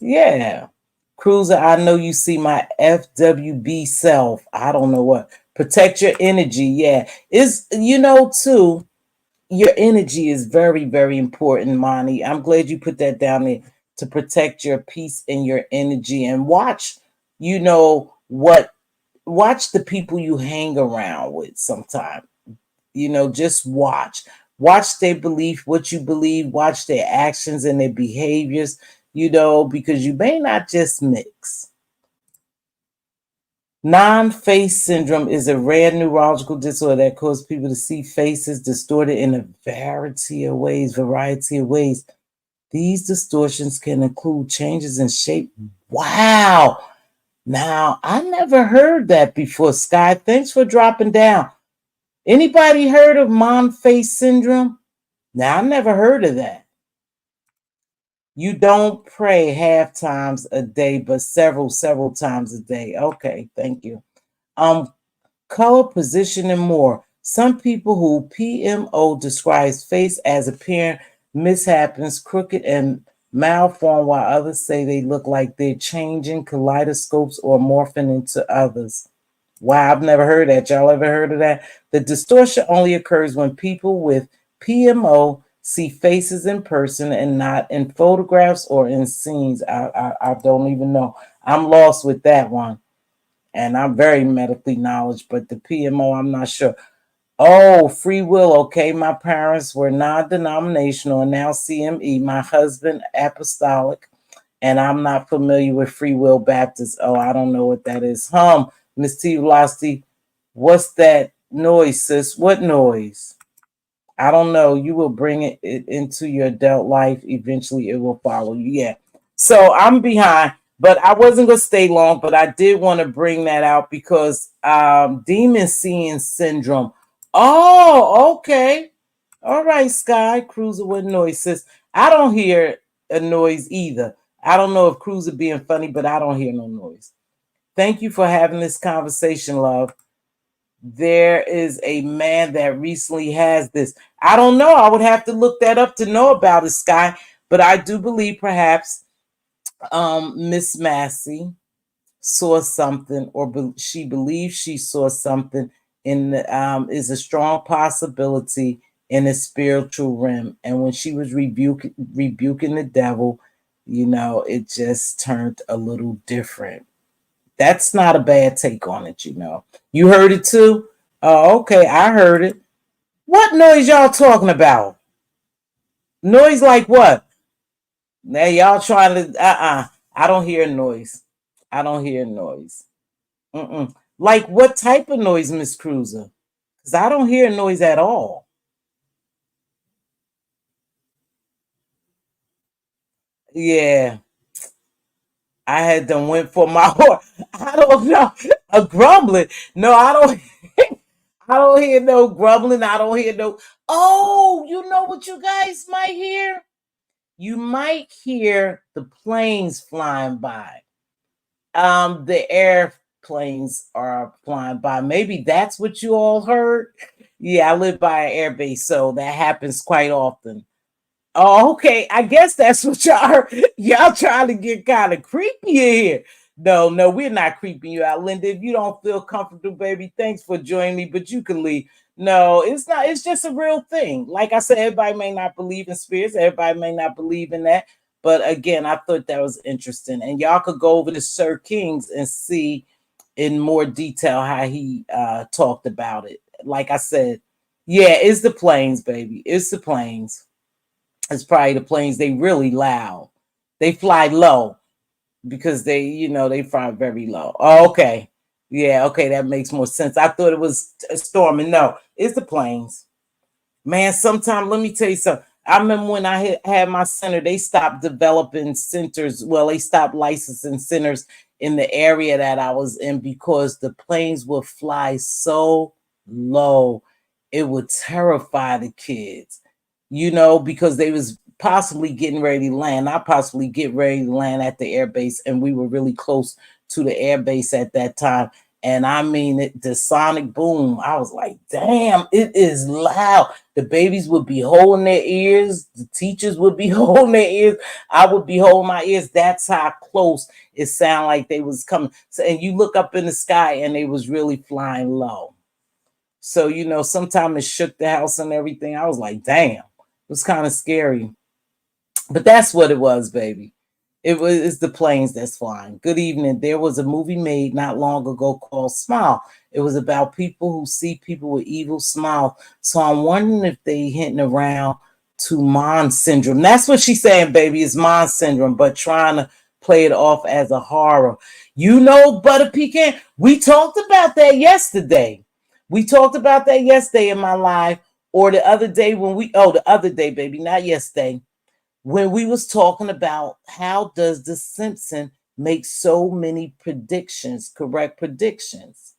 Yeah. Cruiser, I know you see my FWB self. I don't know what. Protect your energy. Yeah. Too, your energy is very, very important, Monty. I'm glad you put that down there, to protect your peace and your energy, and watch, you know, what watch the people you hang around with sometimes. Just watch their belief, what you believe, watch their actions and their behaviors, because you may not just mix. Non-face syndrome is a rare neurological disorder that causes people to see faces distorted in a variety of ways. These distortions can include changes in shape. Wow. Now, I never heard that before, Sky. Thanks for dropping down. Anybody heard of non-face syndrome? Now, I never heard of that. You don't pray half times a day, but several times a day. Okay, thank you. Um, Color, position, and more. Some people who PMO describes face as appearing mishaps, crooked and malformed, while others say they look like they're changing kaleidoscopes or morphing into others. Wow, I've never heard that. Y'all ever heard of that? The distortion only occurs when people with PMO see faces in person and not in photographs or in scenes. I don't even know. I'm lost with that one. And I'm very medically knowledgeable, but the PMO, I'm not sure. Oh, free will. Okay, my parents were non-denominational and now CME. My husband apostolic, and I'm not familiar with Free Will Baptist. Oh, I don't know what that is. Mz.Teavalocity, what's that noise, sis? What noise? I don't know. You will bring it into your adult life. Eventually, it will follow you. Yeah. So I'm behind, but I wasn't going to stay long, but I did want to bring that out because demon seeing syndrome. Oh, okay. All right, Sky. Cruiser with noises. I don't hear a noise either. I don't know if Cruiser being funny, but I don't hear no noise. Thank you for having this conversation, love. There is a man that recently has this. I don't know. I would have to look that up to know about it, Sky. But I do believe perhaps Miss Massey saw something, or she believes she saw something in the, is a strong possibility in the spiritual realm. And when she was rebuking the devil, it just turned a little different. That's not a bad take on it. You heard it too? Oh, okay, I heard it. What noise y'all talking about? Noise like what? Now y'all trying to I don't hear noise. I don't hear noise. Mm-mm. Like what type of noise, Miss Cruiser? Because I don't hear noise at all. Yeah, I had them went for my horse. I don't know. A grumbling. No, I don't. I don't hear no grumbling. I don't hear no. Oh, you know what you guys might hear? You might hear the planes flying by. The airplanes are flying by. Maybe that's what you all heard. Yeah, I live by an air base, so that happens quite often. Oh, okay. I guess that's what y'all are. Y'all trying to get kind of creepy in here. No, no, we're not creeping you out, Linda. If you don't feel comfortable, baby, thanks for joining me, but you can leave. No, it's not. It's just a real thing. Like I said, everybody may not believe in spirits. Everybody may not believe in that. But again, I thought that was interesting. And y'all could go over to Sir King's and see in more detail how he talked about it. Like I said, yeah, it's the planes, baby. It's the planes. It's probably the planes. They really loud. They fly low because they fly very low. Oh, okay. Yeah, okay, that makes more sense. I thought it was a storm, and no, it's the planes. Man, sometimes let me tell you something. I remember when I had my center, they stopped developing centers. Well, they stopped licensing centers in the area that I was in because the planes would fly so low. It would terrify the kids, because they was possibly getting ready to land. I possibly get ready to land at the air base, and we were really close to the air base at that time. And I mean, the sonic boom, I was like, damn, it is loud. The babies would be holding their ears. The teachers would be holding their ears. I would be holding my ears. That's how close it sounded like they was coming. So, and you look up in the sky and they was really flying low. So, sometimes it shook the house and everything. I was like, damn, it was kind of scary. But that's what it was, baby. It's the planes that's flying. Good evening. There was a movie made not long ago called Smile. It was about people who see people with evil smile. So I'm wondering if they hinting around to Mon syndrome. That's what she's saying, baby, is Mon syndrome, but trying to play it off as a horror. Butter pecan. We talked about that yesterday. We talked about that yesterday in my live, or the other day the other day, baby, not yesterday, when we was talking about how does the Simpson make so many predictions, correct predictions.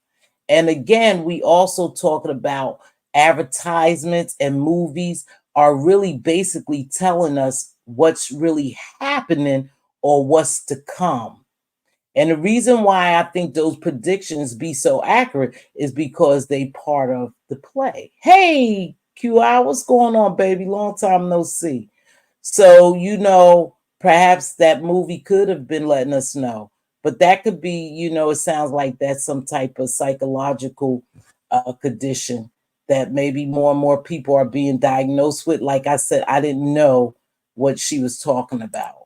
And again, we also talking about advertisements and movies are really basically telling us what's really happening or what's to come. And the reason why I think those predictions be so accurate is because they part of the play. Hey, QI, what's going on, baby? Long time no see. So, perhaps that movie could have been letting us know. But that could be, it sounds like that's some type of psychological condition that maybe more and more people are being diagnosed with. Like I said, I didn't know what she was talking about.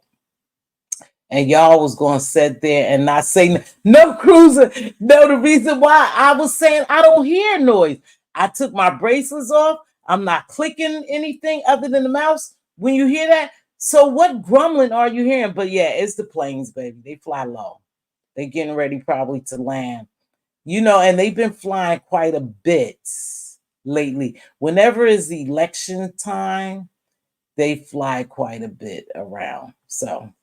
And y'all was going to sit there and not say no cruiser. No, the reason why I was saying I don't hear noise. I took my bracelets off. I'm not clicking anything other than the mouse. When you hear that, so what grumbling are you hearing? But yeah, it's the planes, baby. They fly low. They're getting ready probably to land. And they've been flying quite a bit lately. Whenever is election time, they fly quite a bit around. So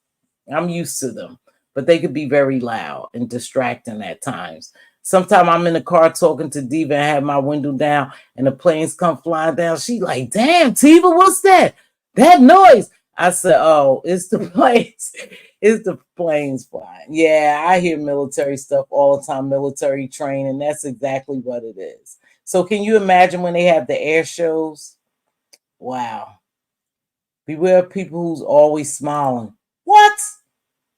I'm used to them, but they could be very loud and distracting at times. Sometimes I'm in the car talking to Diva and have my window down and the planes come flying down. She like, damn, Tiva, what's that? That noise. I said, oh, it's the planes. It's the planes flying. Yeah, I hear military stuff all the time, military training. That's exactly what it is. So can you imagine when they have the air shows? Wow. Beware of people who's always smiling. What?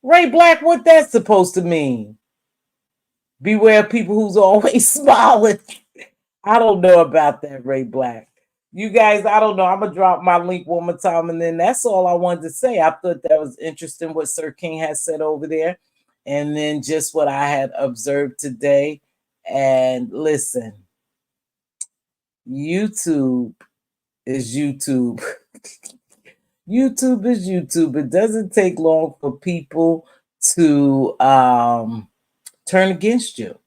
Ray Black, what that's supposed to mean? Beware of people who's always smiling. I don't know about that, Ray Black. You guys, I don't know. I'm going to drop my link one more time, and then that's all I wanted to say. I thought that was interesting what Sir King has said over there, and then just what I had observed today. And listen, YouTube is YouTube. YouTube is YouTube. It doesn't take long for people to turn against you.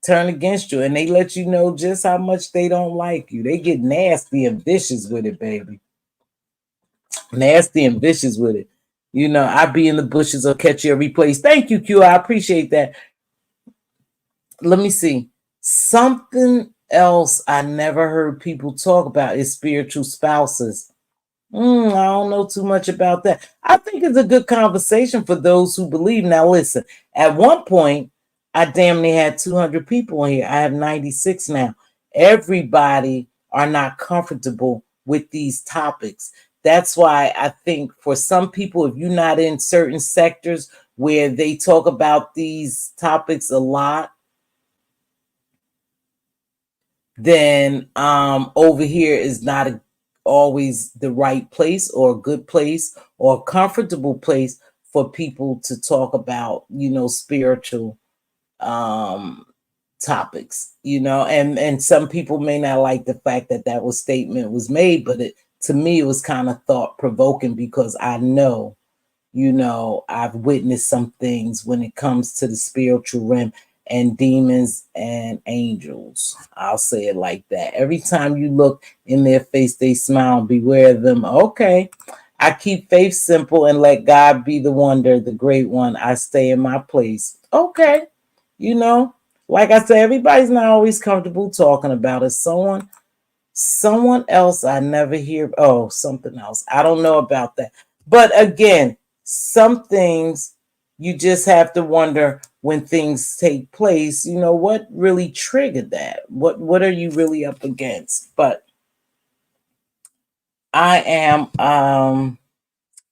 And they let you know just how much they don't like you. They get nasty and vicious with it, baby. Nasty and vicious with it. I be in the bushes or catch your replays. Thank you, Q. I appreciate that. Let me see. Something else I never heard people talk about is spiritual spouses. I don't know too much about that. I think it's a good conversation for those who believe. Now, listen, at one point, I damn near had 200 people in here. I have 96 now. Everybody are not comfortable with these topics. That's why I think for some people, if you're not in certain sectors where they talk about these topics a lot, then over here is not always the right place or a good place or a comfortable place for people to talk about, spiritual topics, and some people may not like the fact that statement was made, but to me it was kind of thought provoking because I know, I've witnessed some things when it comes to the spiritual realm and demons and angels. I'll say it like that. Every time you look in their face, they smile. Beware of them. Okay. I keep faith simple and let God be the wonder, the great one. I stay in my place. Okay. Like I said, everybody's not always comfortable talking about it. Someone else I never hear. Oh, something else. I don't know about that. But again, some things you just have to wonder when things take place, what really triggered that? What are you really up against? But I am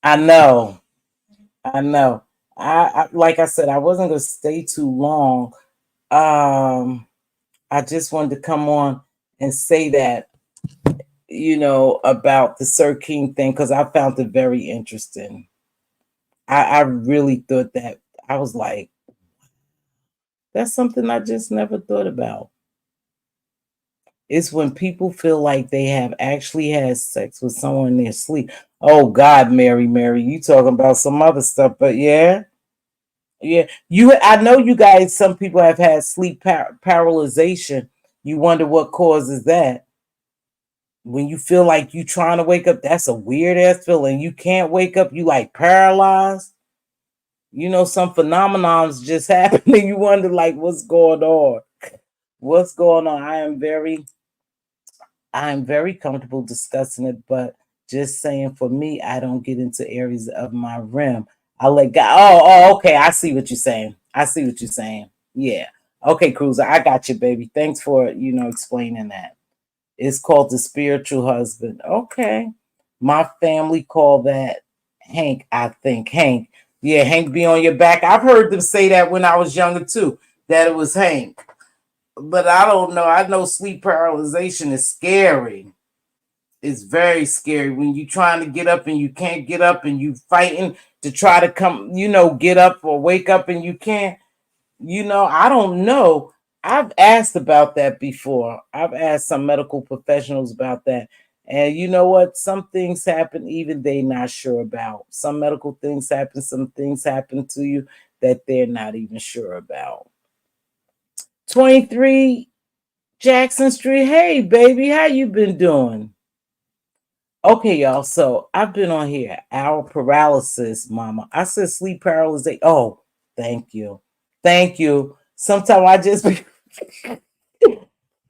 I know. I like I said, I wasn't gonna stay too long. I just wanted to come on and say that, about the Sir King thing, because I found it very interesting. I really thought that, I was like, that's something I just never thought about. It's when people feel like they have actually had sex with someone in their sleep. Oh God, Mary, you talking about some other stuff, but yeah. Yeah, I know you guys. Some people have had sleep paralyzation. You wonder what causes that. When you feel like you trying to wake up, that's a weird ass feeling. You can't wake up. You like paralyzed. Some phenomenons just happen, and you wonder like, what's going on? What's going on? I'm very comfortable discussing it, but just saying for me, I don't get into areas of my rim. I let God. Okay. I see what you're saying. I see what you're saying. Yeah. Okay, Cruiser. I got you, baby. Thanks for explaining that. It's called the spiritual husband. Okay. My family call that Hank. I think Hank. Yeah, Hank be on your back. I've heard them say that when I was younger too. That it was Hank, but I don't know. I know sleep paralysis is scary. It's very scary when you trying to get up and you can't get up and you fighting to try to come, get up or wake up and you can't. I don't know. I've asked about that before. I've asked some medical professionals about that. And you know what? Some things happen even they not sure about. Some medical things happen, some things happen to you that they're not even sure about. 23 Jackson Street. Hey, baby, how you been doing? Okay, y'all. So I've been on here. Our paralysis, mama. I said sleep paralysis. Oh, thank you. Thank you. Sometimes I just be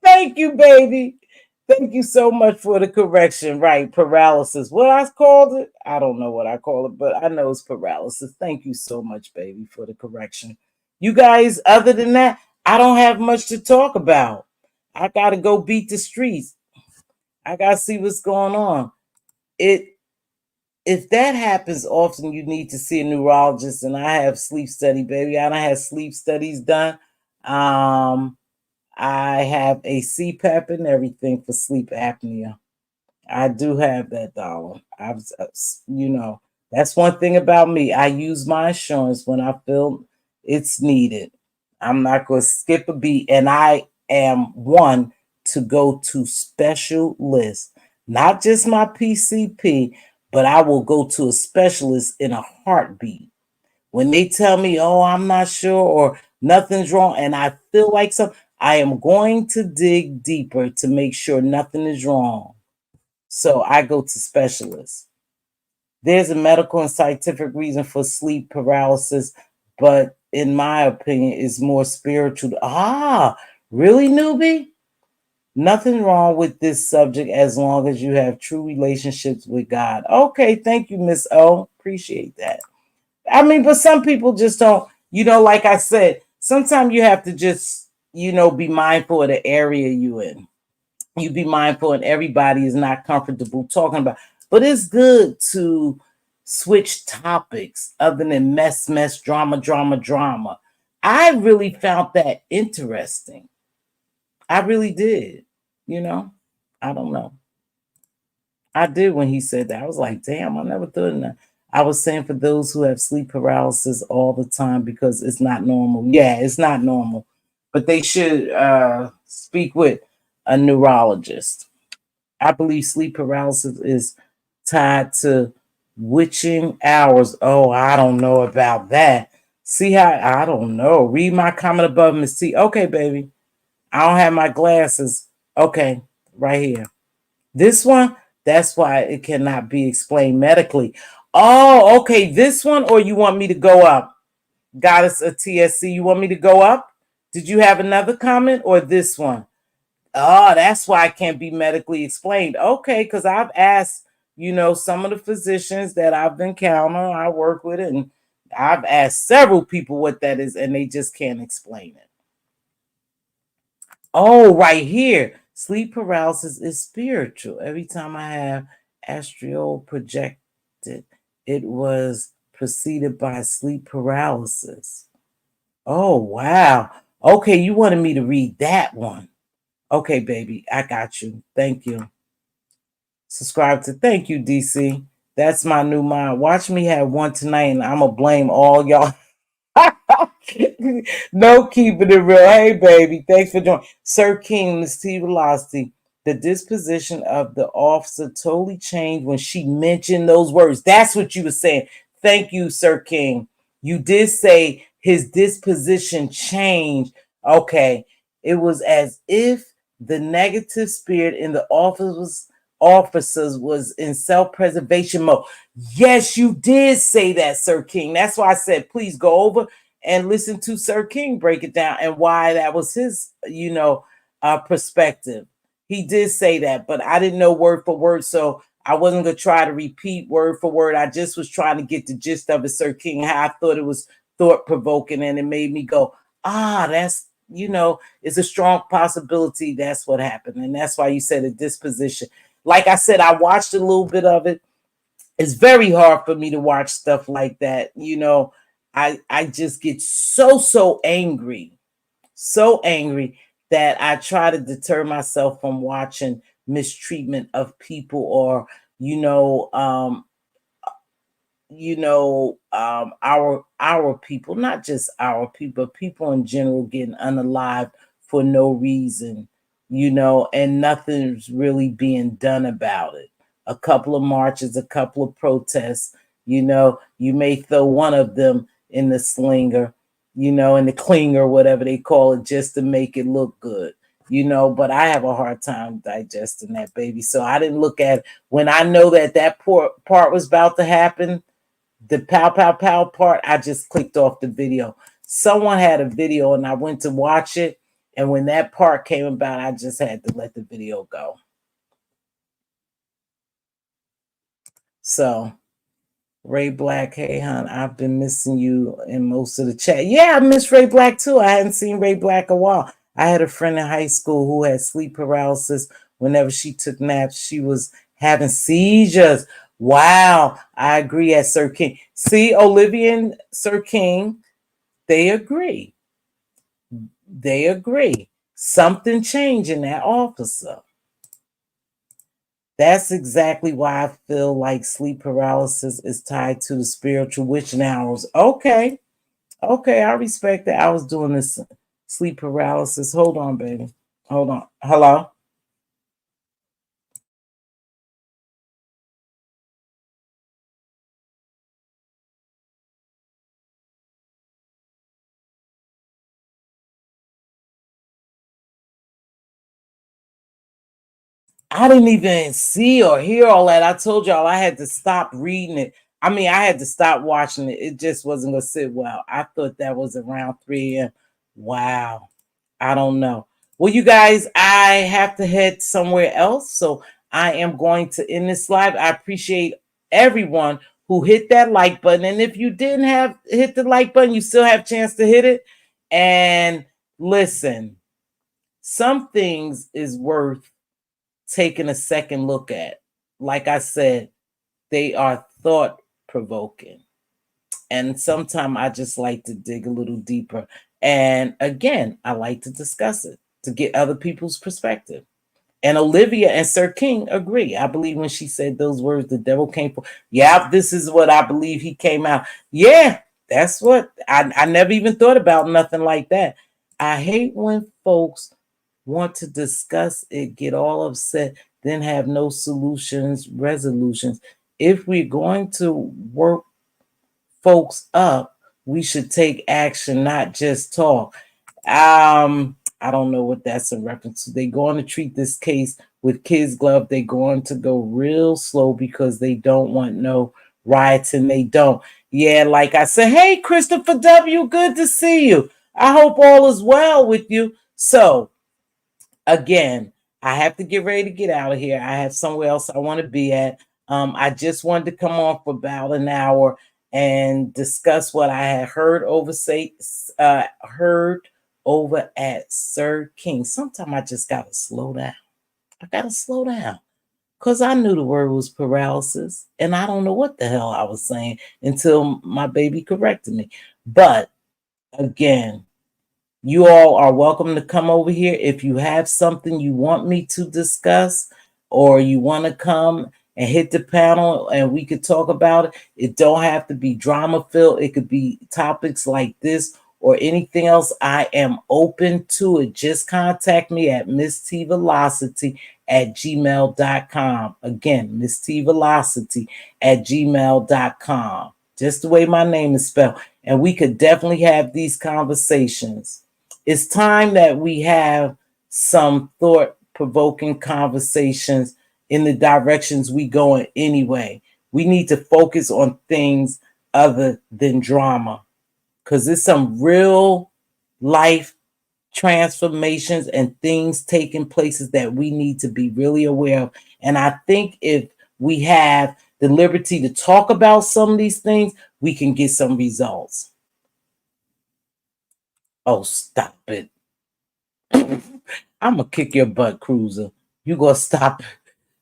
thank you, baby. Thank you so much for the correction. Right, paralysis. What I called it? I don't know what I call it, but I know it's paralysis. Thank you so much, baby, for the correction. You guys, other than that, I don't have much to talk about. I gotta go beat the streets. I gotta see what's going on. It If that happens often, you need to see a neurologist. And I have sleep study, baby. I don't have sleep studies done. Um, I have a CPAP and everything for sleep apnea. I do have that, darling. You know, that's one thing about me. I use my insurance when I feel it's needed. I'm not going to skip a beat. And I am one to go to specialists, not just my PCP, but I will go to a specialist in a heartbeat. When they tell me, oh, I'm not sure or nothing's wrong, and I feel like something, I am going to dig deeper to make sure nothing is wrong. So I go to specialists. There's a medical and scientific reason for sleep paralysis, but in my opinion, it's more spiritual. Really, newbie? Nothing wrong with this subject as long as you have true relationships with God. Okay, thank you, Miss O. Appreciate that. I mean, but some people just don't, like I said, sometimes you have to just, be mindful of the area you in. You be mindful, and everybody is not comfortable talking about. But it's good to switch topics other than mess, drama. I really found that interesting. I really did. You know, I don't know. I did when he said that. I was like, damn, I never thought of that. I was saying for those who have sleep paralysis all the time because it's not normal. Yeah, it's not normal. But they should speak with a neurologist. I believe sleep paralysis is tied to witching hours. Oh, I don't know about that. See how I don't know. Read my comment above and see. Okay, baby. I don't have my glasses. Okay, right here. This one, that's why it cannot be explained medically. Oh, okay. This one, or you want me to go up? Goddess of TSC, you want me to go up? Did you have another comment or this one? Oh, that's why it can't be medically explained. Okay, because I've asked, some of the physicians that I've encountered, I work with it, and I've asked several people what that is, and they just can't explain it. Oh, right here. Sleep paralysis is spiritual. Every time I have astral projected, it was preceded by sleep paralysis. Oh, wow. Okay, you wanted me to read that one. Okay, baby, I got you. Thank you. Subscribe to thank you, DC. That's my new mind. Watch me have one tonight, and I'm gonna blame all y'all. No, keeping it real. Hey, baby, thanks for joining. Sir King, Mz.Teavalocity. The disposition of the officer totally changed when she mentioned those words. That's what you were saying. Thank you, Sir King. You did say his disposition changed. Okay. It was as if the negative spirit in the officers was in self-preservation mode. Yes, you did say that, Sir King. That's why I said, please go over and listen to Sir King break it down and why that was his, perspective. He did say that, but I didn't know word for word, so I wasn't gonna try to repeat word for word. I just was trying to get the gist of it, Sir King, how I thought it was thought provoking, and it made me go, that's it's a strong possibility that's what happened, and that's why you said a disposition. Like I said, I watched a little bit of it. It's very hard for me to watch stuff like that. I just get so angry, so angry that I try to deter myself from watching mistreatment of people or you know um our people, not just our people, but people in general getting unalived for no reason, and nothing's really being done about it. A couple of marches, a couple of protests, you may throw one of them in the slinger, in the clinger, whatever they call it, just to make it look good. But I have a hard time digesting that, baby. So I didn't look at it. When I know that part was about to happen, the pow pow pow part, I just clicked off the video. Someone had a video and I went to watch it, and when that part came about, I just had to let the video go. So Ray Black, hey hon, I've been missing you in most of the chat. Yeah, I miss Ray Black too. I hadn't seen Ray Black a while. I had a friend in high school who had sleep paralysis. Whenever she took naps, she was having seizures. Wow, I agree at Sir King. See, Olivia and Sir King, they agree. They agree. Something changed in that officer. That's exactly why I feel like sleep paralysis is tied to the spiritual witching hours. Okay. Okay, I respect that. I was doing this sleep paralysis. Hold on, baby. Hold on. Hello? I didn't even see or hear all that. I told y'all I had to stop reading it. I mean, I had to stop watching it. It just wasn't going to sit well. I thought that was around 3 a.m. Wow. I don't know. Well, you guys, I have to head somewhere else. So I am going to end this live. I appreciate everyone who hit that like button. And if you didn't have hit the like button, you still have a chance to hit it. And listen, some things is worth taking a second look at. Like I said, they are thought provoking. And sometimes I just like to dig a little deeper. And again, I like to discuss it to get other people's perspective. And Olivia and Sir King agree. I believe when she said those words, the devil came for. Yeah, this is what I believe he came out. Yeah, that's what I never even thought about nothing like that. I hate when folks want to discuss it, get all upset, then have no resolutions. If we're going to work folks up, we should take action, not just talk. I don't know what that's in reference to. They're going to treat this case with kids' glove. They're going to go real slow because they don't want no riots, and they don't. Yeah, like I said, hey, Christopher W., good to see you. I hope all is well with you. So, again, I have to get ready to get out of here. I have somewhere else I want to be at. I just wanted to come on for about an hour and discuss what I had heard over at Sir King. Sometimes I just gotta slow down. I gotta slow down because I knew the word was paralysis, and I don't know what the hell I was saying until my baby corrected me. But again, You all are welcome to come over here if you have something you want me to discuss, or you want to come and hit the panel and we could talk about it. It don't have to be drama filled. It could be topics like this or anything else. I am open to it. Just contact me at Mz.Teavalocity at gmail.com. Again, Mz.Teavalocity at gmail.com. Just the way my name is spelled. And we could definitely have these conversations. It's time that we have some thought-provoking conversations in the directions we go in anyway. We need to focus on things other than drama, because there's some real life transformations and things taking places that we need to be really aware of. And I think if we have the liberty to talk about some of these things, we can get some results. Oh, stop it. I'm gonna kick your butt, Cruiser. You gonna stop.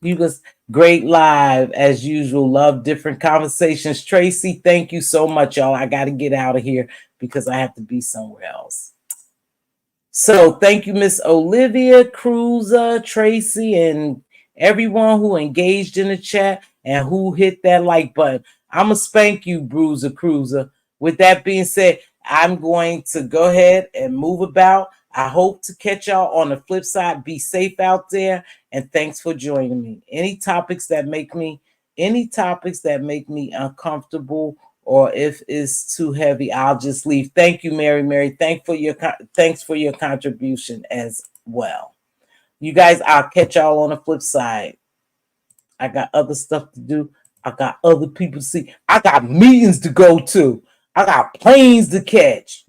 You just great live as usual. Love different conversations. Tracy, thank you so much, y'all. I got to get out of here because I have to be somewhere else. So thank you, Miss Olivia, Cruiser, Tracy, and everyone who engaged in the chat and who hit that like button. I'm gonna spank you, Bruiser Cruiser. With that being said, I'm going to go ahead and move about. I hope to catch y'all on the flip side. Be safe out there, and thanks for joining me. Any topics that make me uncomfortable, or if it's too heavy, I'll just leave. Thank you, Mary. Thanks for your contribution as well. You guys, I'll catch y'all on the flip side. I got other stuff to do. I got other people to see. I got meetings to go to. I got planes to catch.